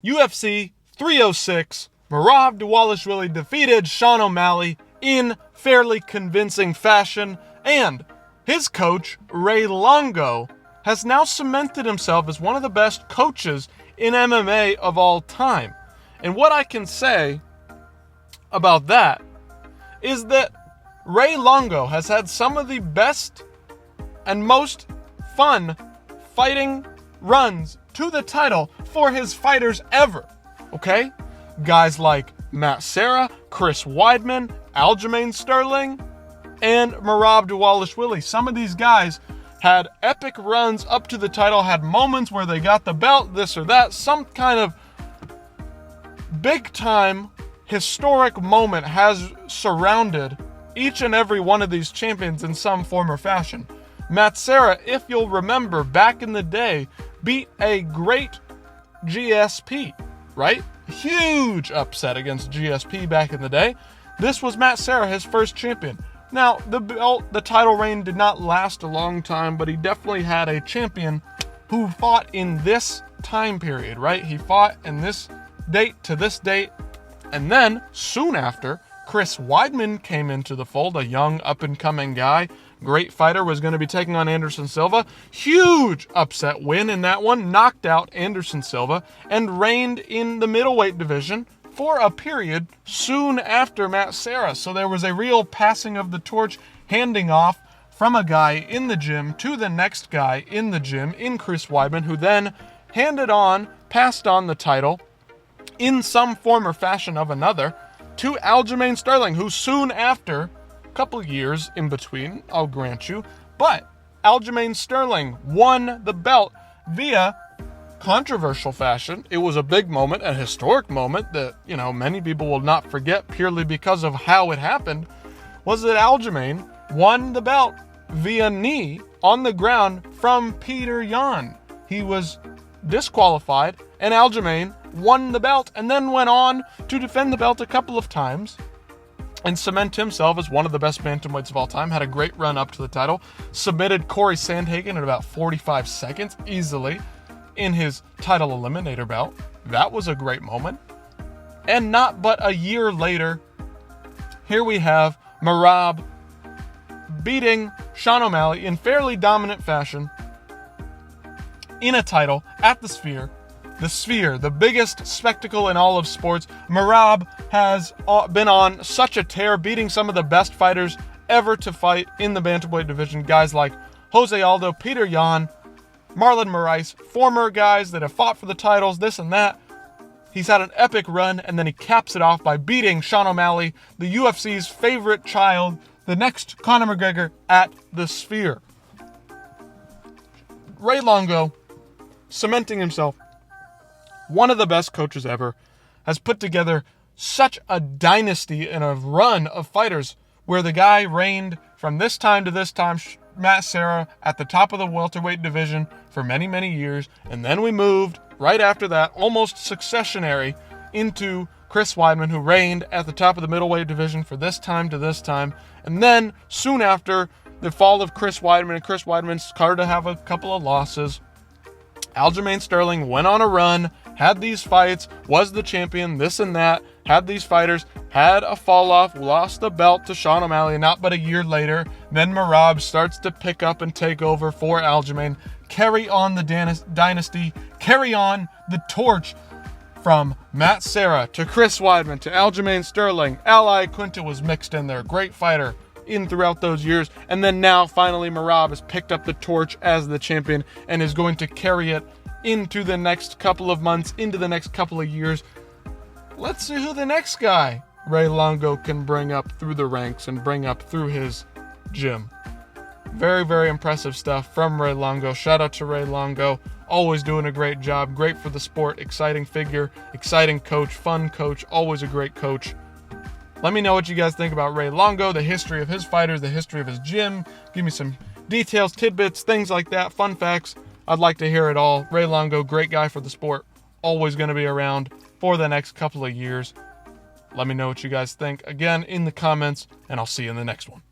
UFC 306, Merab Dvalishvili defeated Sean O'Malley in fairly convincing fashion, and his coach, Ray Longo, has now cemented himself as one of the best coaches in MMA of all time. And what I can say about that is that Ray Longo has had some of the best and most fun fighting runs to the title for his fighters ever. Okay? Guys like Matt Serra, Chris Weidman, Aljamain Sterling, and Merab Dvalishvili. Some of these guys had epic runs up to the title, had moments where they got the belt, this or that. Some kind of big time historic moment has surrounded each and every one of these champions in some form or fashion. Matt Serra, if you'll remember, back in the day, beat a great GSP, right? Huge upset against GSP back in the day. This was Matt Serra, his first champion. Now, the title reign did not last a long time, but he definitely had a champion who fought in this time period, right? He fought in this date to this date. And then, soon after, Chris Weidman came into the fold, a young up-and-coming guy. Great fighter, was going to be taking on Anderson Silva. Huge upset win in that one. Knocked out Anderson Silva and reigned in the middleweight division for a period soon after Matt Serra. So there was a real passing of the torch, handing off from a guy in the gym to the next guy in the gym, in Chris Weidman, who then passed on the title in some form or fashion of another to Aljamain Sterling, who soon after, a couple years in between, I'll grant you, but Aljamain Sterling won the belt via controversial fashion. It was a big moment, a historic moment that, many people will not forget purely because of how it happened, was that Aljamain won the belt via knee on the ground from Peter Yan. He was disqualified, and Aljamain won the belt and then went on to defend the belt a couple of times and cement himself as one of the best bantamweights of all time. Had a great run up to the title. Submitted Corey Sandhagen in about 45 seconds easily in his title eliminator bout. That was a great moment. And not but a year later, here we have Merab beating Sean O'Malley in fairly dominant fashion in a title at the Sphere. The Sphere, the biggest spectacle in all of sports. Merab has been on such a tear, beating some of the best fighters ever to fight in the bantamweight division. Guys like Jose Aldo, Peter Yan, Marlon Moraes, former guys that have fought for the titles, this and that. He's had an epic run, and then he caps it off by beating Sean O'Malley, the UFC's favorite child, the next Conor McGregor, at the Sphere. Ray Longo, cementing himself one of the best coaches ever, has put together such a dynasty and a run of fighters where the guy reigned from this time to this time, Matt Serra, at the top of the welterweight division for many, many years. And then we moved right after that, almost successionary, into Chris Weidman, who reigned at the top of the middleweight division for this time to this time. And then soon after the fall of Chris Weidman, and Chris Weidman started to have a couple of losses, Aljamain Sterling went on a run, had these fights, was the champion, this and that, had these fighters, had a fall off, lost the belt to Sean O'Malley. Not but a year later, then Merab starts to pick up and take over for Aljamain, carry on the dynasty, carry on the torch from Matt Serra to Chris Weidman to Aljamain Sterling. Ally Quinta was mixed in there, great fighter in throughout those years, and then now finally Merab has picked up the torch as the champion and is going to carry it into the next couple of months, into the next couple of years. Let's see who the next guy Ray Longo can bring up through the ranks and bring up through his gym. Very, very impressive stuff from Ray Longo. Shout out to Ray Longo, always doing a great job, great for the sport, exciting figure, exciting coach, fun coach, always a great coach. Let me know what you guys think about Ray Longo, the history of his fighters, the history of his gym. Give me some details, tidbits, things like that, fun facts. I'd like to hear it all. Ray Longo, great guy for the sport. Always going to be around for the next couple of years. Let me know what you guys think again in the comments, and I'll see you in the next one.